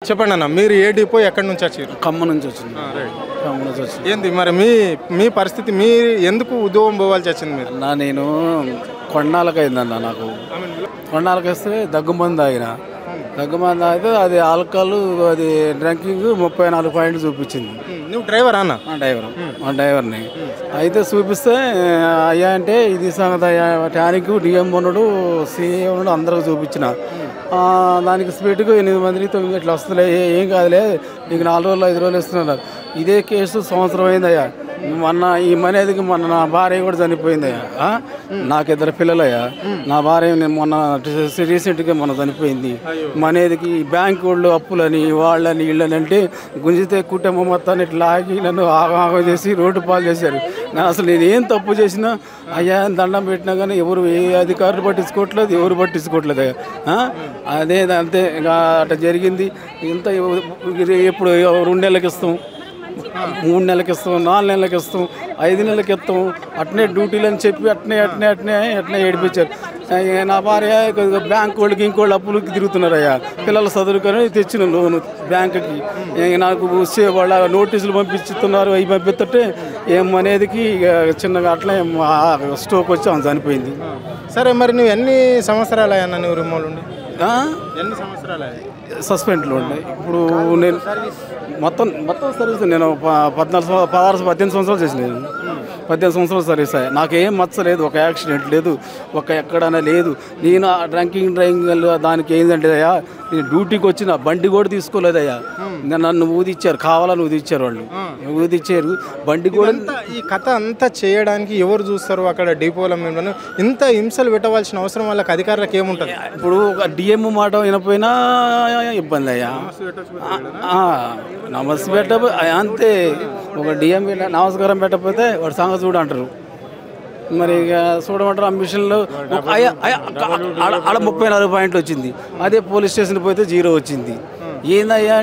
చెప్పండి అన్న, మీరు ఏ డిపో ఎక్కడి నుంచి వచ్చారు? ఖమ్మం నుంచి వచ్చింది. ఖమ్మం నుంచి వచ్చింది. ఏంది మరి మీ పరిస్థితి, మీరు ఎందుకు ఉద్యోగం పోవాల్సి వచ్చింది? మీరు నేను కొన్నాళ్ళకి అయిందన్న, నాకు కొన్నాళ్ళకి వస్తే దగ్గుమంది తాగిన. దగ్గుమంది తాగితే అది ఆల్కహాల్, అది డ్రింకింగ్ 34 పాయింట్లు చూపించింది. నువ్వు డ్రైవర్ అన్న? డ్రైవర్ని అయితే చూపిస్తే అయ్యా అంటే ఇది సంగతి అయ్యా, టానిక్ డిఎం ఉన్నాడు, సిఏ ఉన్నాడు, అందరికి చూపించిన. దానికి స్పీడ్గా 8 మందికి 9 ఇట్లా వస్తుందిలే, ఏం కాదులే, నీకు 4 రోజులు 5 రోజులు ఇస్తున్నారు. ఇదే కేసు సంవత్సరం అయిందయ్యా. మొన్న ఈ మనేదికి మొన్న నా భార్య కూడా చనిపోయిందయ్యా. నాకు 2 పిల్లలయ్యా. నా భార్య మొన్న రీసెంట్గా మొన్న చనిపోయింది. మనేదికి బ్యాంక్ వాళ్ళు అప్పులని వాళ్ళని వీళ్ళని అంటే గుంజితే కుటుంబం మొత్తాన్ని ఇట్లా ఆగి నన్ను ఆగం చేసి రోడ్డు పాలు చేశారు. అసలు నేను ఏం తప్పు చేసినా అయ్యా దండం పెట్టినా కానీ ఎవరు ఏ అధికారులు పట్టించుకోవట్లేదు, ఎవరు పట్టించుకోవట్లేదు అయ్యా. అదే అంతే అట్లా జరిగింది. ఇంత ఎప్పుడు 2 నెలలకు ఇస్తాం, 3 నెలలకు ఇస్తాం, 4 నెలలకు ఇస్తాం, 5 నెలలకు ఇస్తాం, అట్నే డ్యూటీలు అని చెప్పి అట్నే ఏడిపించారు. నా భార్య బ్యాంక్ వాళ్ళకి ఇంకోళ్ళు అప్పులకి తిరుగుతున్నారయ్యా. పిల్లలు చదువుకొని తెచ్చిన లోను బ్యాంకుకి నాకు వాళ్ళ నోటీసులు పంపిస్తున్నారు. అవి పంపిస్తుంటే ఏమనేదికి చిన్నగా అట్లా స్ట్రోక్ వచ్చి ఆమె చనిపోయింది. సరే, మరి నువ్వు ఎన్ని సంవత్సరాలు అయ్యా నువ్వు రిమోట్ ఉండి? ఎన్ని సంవత్సరాలు సస్పెండ్లో ఉన్నాయి? ఇప్పుడు నేను మొత్తం సర్వీస్ నేను 18 సంవత్సరాలు చేసినాను. 18 సంవత్సరాలు సర్వీస్ అయ్యా. నాకేం మచ్చలేదు, ఒక యాక్సిడెంట్ లేదు, ఒక ఎక్కడైనా లేదు. నేను డ్రైవింగ్ దానికి ఏంటంటే అయ్యా, నేను డ్యూటీకి వచ్చిన బండి కూడా తీసుకోలేదయ్యా. నన్ను ఊదిచ్చారు, కావాలని ఊదిచ్చారు, వాళ్ళు ఊదిచ్చారు బండి కూడా. ఈ కథ అంతా చేయడానికి ఎవరు చూస్తారు అక్కడ డిపోల మీద? ఇంత హింసలు పెట్టవలసిన అవసరం వాళ్ళకి అధికారులకు ఏముంటుంది? ఇప్పుడు ఒక డిఎం మాట వినపోయినా ఇబ్బంది అయ్యా. నమస్తే పెట్ట అంతే, ఒక డిఎం నమస్కారం పెట్టకపోతే వాడు సంగతి చూడ అంటారు. మరి ఇక చూడమంటారు. ఆ మిషన్లో ఆడ 34 పాయింట్లు వచ్చింది. అదే పోలీస్ స్టేషన్ పోతే 0 వచ్చింది. ఏందయ్యా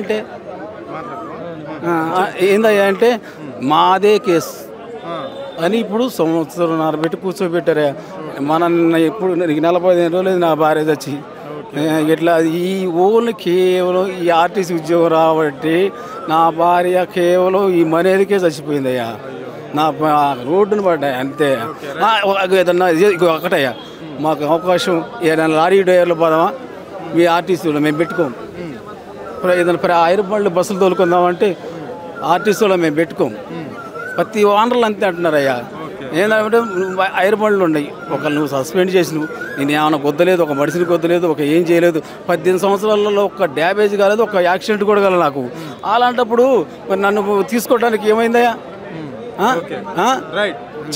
అంటే మాదే కేసు అని ఇప్పుడు 1.5 సంవత్సరం పెట్టి కూర్చోబెట్టారా. ఇప్పుడు 45 రోజులు నా భార్య వచ్చి ఇట్లా ఈ ఓన్లీ కేవలం ఈ ఆర్టీసీ ఉద్యోగం రాబట్టి నా భార్య కేవలం ఈ మనేదికే చచ్చిపోయిందయ్యా. నా రోడ్డును పడ్డాయి అంతే. ఏదన్నా ఒకటయ్యా, మాకు అవకాశం ఏదైనా లారీ డ్రైవర్లు పోదామా, మీ ఆర్టీసీలో మేము పెట్టుకోం. ఏదైనా ఐరబండ్లు బస్సులు తోలుకుందామంటే ఆర్టీసీలో మేము పెట్టుకోం. ప్రతి ఓనర్లు అంతే అంటున్నారయ్యా. ఏంటంటే ఐరబండ్లు ఉన్నాయి, నువ్వు సస్పెండ్ చేసినావు, నేను ఏమైనా కొద్దలేదు, ఒక మనిషిని కొద్దలేదు, ఒక ఏం చేయలేదు. 18 సంవత్సరాలలో ఒక డ్యామేజ్ కాలేదు, ఒక యాక్సిడెంట్ కూడా కాలేదు నాకు. అలాంటప్పుడు మరి నన్ను తీసుకోవడానికి ఏమైందయ్యా?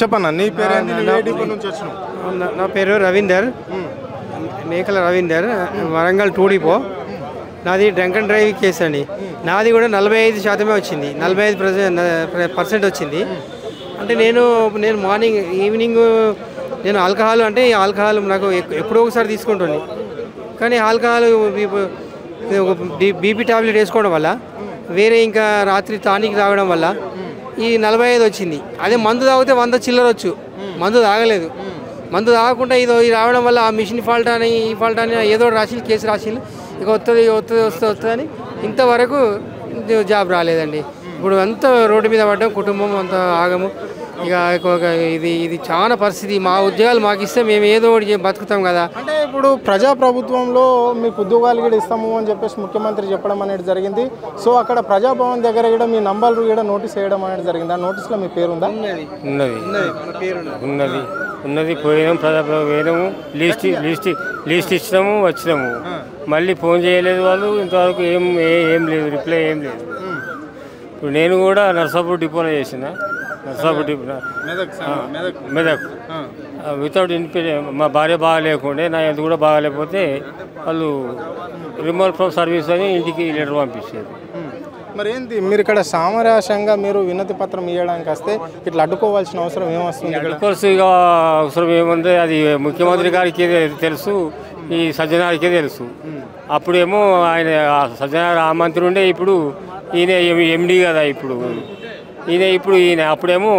చెప్పన్నా, నీ పేరు? నా పేరు రవీందర్, మేకల రవీందర్, వరంగల్ 2 డిపో. నాది డ్రంక్ అండ్ డ్రైవ్ కేసు అండి. నాది కూడా 45% వచ్చింది, 45% వచ్చింది. అంటే నేను మార్నింగ్ ఈవినింగ్ నేను ఆల్కహాల్ నాకు ఎప్పుడో ఒకసారి తీసుకుంటుంది. కానీ ఆల్కహాల్ బీపీ టాబ్లెట్ వేసుకోవడం వల్ల, వేరే ఇంకా రాత్రి టానిక్ తాగడం వల్ల ఈ 45 వచ్చింది. అదే మందు తాగితే 100 చిల్లర వచ్చు. మందు తాగలేదు. మందు తాగకుండా ఇది రావడం వల్ల ఆ మిషన్ ఫాల్ట్ అని ఈ ఫాల్ట్ అని ఏదో కేసు రాసింది. ఇక వస్తుంది అని ఇంతవరకు జాబ్ రాలేదండి. ఇప్పుడు అంతా రోడ్డు మీద పడ్డాం, కుటుంబం అంతా ఆగము. ఇక ఇది చాలా పరిస్థితి. మా ఉద్యోగాలు మాకు ఇస్తే మేము ఏదో ఒకటి బతుకుతాం కదా. అంటే ఇప్పుడు ప్రజాప్రభుత్వంలో మీకు ఉద్యోగాలు కూడా ఇస్తాము అని చెప్పేసి ముఖ్యమంత్రి చెప్పడం అనేది జరిగింది. సో అక్కడ ప్రజాభవన్ దగ్గర కూడా మీ నంబర్లు కూడా నోటీస్ వేయడం అనేది జరిగింది. ఆ నోటీస్లో మీ పేరు ఉందా? ఉన్నది. పోయినాము, ప్రజాప్రభుత్వం లిస్ట్ ఇచ్చినాము, వచ్చినాము. మళ్ళీ ఫోన్ చేయలేదు వాళ్ళు ఇంతవరకు. ఏం లేదు, రిప్లై ఏం లేదు. ఇప్పుడు నేను కూడా నర్సాపూర్ డిపోలో చేసిన, నర్సాపూర్ డిపో మెదక్. వితౌట్ మా భార్య బాగాలేకుండే, నా ఎంత కూడా బాగాలేకపోతే వాళ్ళు రిమోట్ ఫ్రమ్ సర్వీస్ అని ఇంటికి లెటర్ పంపించారు. మరి ఏంటి మీరు ఇక్కడ సామరాశంగా మీరు వినతి పత్రం ఇవ్వడానికి వస్తే ఇట్లా అడ్డుకోవాల్సిన అవసరం ఏమొస్తుంది? అడ్డుకోవాల్సిన అవసరం ఏముంది, అది ముఖ్యమంత్రి గారికి తెలుసు, ఈ సజ్జనారికే తెలుసు. అప్పుడేమో ఆయన సజ్జనార్ ఆ మంత్రి ఉండే, ఇప్పుడు ఈయన ఎండి కదా. ఇప్పుడు ఈయన అప్పుడేమో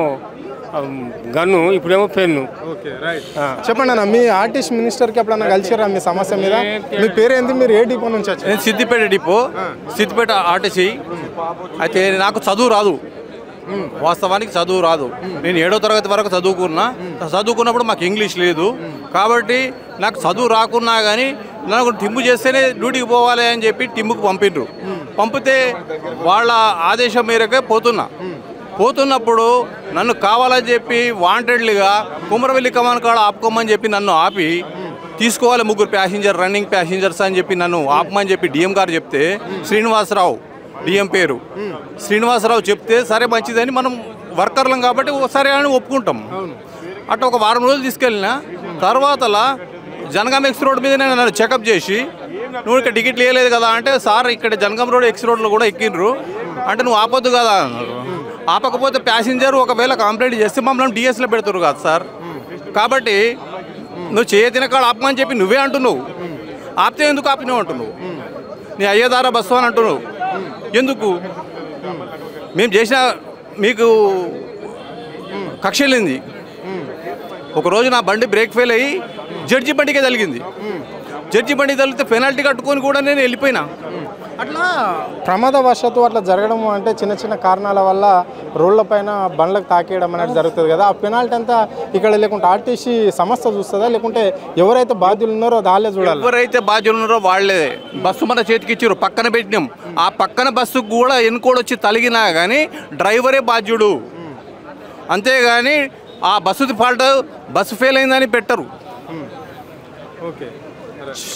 గన్ను, ఇప్పుడేమో పెన్ను. Okay right. చెప్పండి అన్న, మీ ఆర్టిస్ట్ మినిస్టర్కి ఎప్పుడన్నా కలిసిరా మీ సమస్య మీద? మీ పేరేంది, మీరు ఏ డిపో నుంచి వచ్చారు? నేను సిద్దిపేట డిపో, సిద్దిపేట ఆర్టీసీ. అయితే నాకు చదువు రాదు, వాస్తవానికి చదువు రాదు. నేను 7వ తరగతి వరకు చదువుకున్నప్పుడు మాకు ఇంగ్లీష్ లేదు. కాబట్టి నాకు చదువు రాకున్నా కానీ నాకు టింపు చేస్తేనే డ్యూటీకి పోవాలి అని చెప్పి టింపుకు పంపిండ్రు. పంపితే వాళ్ళ ఆదేశం మేరకే పోతున్నప్పుడు నన్ను కావాలని చెప్పి వాంటెడ్లీగా కుమరవెల్లి కమాన్ కాడ ఆపుకోమని చెప్పి నన్ను ఆపి తీసుకోవాలి 3 ప్యాసింజర్, రన్నింగ్ ప్యాసింజర్స్ అని చెప్పి నన్ను ఆపమని చెప్పి డిఎం గారు చెప్తే, శ్రీనివాసరావు డిఎం పేరు శ్రీనివాసరావు చెప్తే సరే మంచిదని మనం వర్కర్లం కాబట్టి సరే అని ఒప్పుకుంటాం. అట్లా ఒక వారం రోజులు తీసుకెళ్ళిన తర్వాతలా జనగాం ఎక్స్ రోడ్ మీద నన్ను చెకప్ చేసి, నువ్వు ఇక్కడ టికెట్ లేయలేదు కదా అంటే, సార్ ఇక్కడ జనగాం రోడ్ ఎక్స్ రోడ్లో కూడా ఎక్కిండ్రు అంటే నువ్వు ఆపొద్దు కదా అన్నారు. ఆపకపోతే ప్యాసింజర్ ఒకవేళ కంప్లైంట్ చేస్తే మమ్మల్ని డిఎస్లో పెడతారు కదా సార్. కాబట్టి నువ్వు చేయతిన కాడ ఆపమని చెప్పి నువ్వే అంటున్నావు, ఆపితే ఎందుకు ఆపినావు అంటున్నావు, నీ అయ్యేదారా బస్సు అని అంటున్నావు ఎందుకు? మేము చేసిన మీకు కక్ష వెళ్ళింది. ఒకరోజు నా బండి బ్రేక్ ఫెయిల్ అయ్యి జడ్జి బండికే తగిలింది. జడ్జి బండి తగిలితే పెనాల్టీ కట్టుకొని కూడా నేను వెళ్ళిపోయినా. అట్లా ప్రమాదవశాత్తు అట్లా జరగడం అంటే చిన్న చిన్న కారణాల వల్ల రోడ్ల పైన బండ్లకు తాకేయడం అనేది జరుగుతుంది కదా. ఆ పెనాల్టీ అంతా ఇక్కడ లేకుంటే ఆర్టీసీ సంస్థ చూస్తుందా, లేకుంటే ఎవరైతే బాధ్యులు ఉన్నారో వాళ్ళే చూడాలి? ఎవరైతే బాధ్యులు ఉన్నారో వాళ్ళే. బస్సు మన చేతికి ఇచ్చారు, పక్కన పెట్టినాం. ఆ పక్కన బస్సుకు కూడా ఎన్కోడ్ వచ్చి తలిగినా కానీ డ్రైవరే బాధ్యుడు, అంతేగాని ఆ బస్సుది ఫాల్ట్ బస్సు ఫెయిల్ అయిందని పెట్టరు. ఓకే,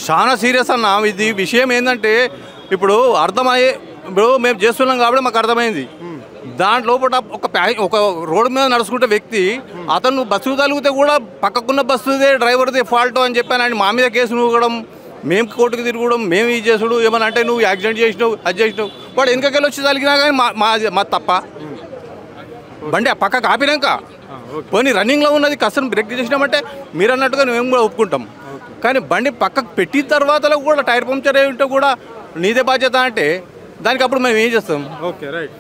చాలా సీరియస్ అన్న ఇది విషయం. ఏంటంటే ఇప్పుడు ఇప్పుడు మేము చేస్తున్నాం కాబట్టి మాకు అర్థమైంది. దాంట్లో ఒక రోడ్డు మీద నడుచుకుంటే వ్యక్తి అతను బస్సు తలిగితే కూడా పక్కకున్న బస్సుదే డ్రైవర్దే ఫాల్ట్ అని చెప్పాను. మా మీద కేసు నూగడం, మేము కోర్టుకు తిరగడం, మేము ఇది చేసుడు, ఏమన్నా అంటే నువ్వు యాక్సిడెంట్ చేసినావు, అది చేసినావు. వాడు వెనకకెళ్ళి వచ్చి తలిగినా కానీ మా తప్ప. బండి ఆ పక్కకు ఆపినాక పోనీ రన్నింగ్లో ఉన్నది కష్టం బ్రేక్ చేసినామంటే మీరు అన్నట్టుగా మేము కూడా ఒప్పుకుంటాం. కానీ బండి పక్కకు పెట్టిన తర్వాత కూడా టైర్ పంక్చర్ అయి ఉంటే కూడా నీదే బాధ్యత అంటే దానికి అప్పుడు మేము ఏం చేస్తాం? Okay right.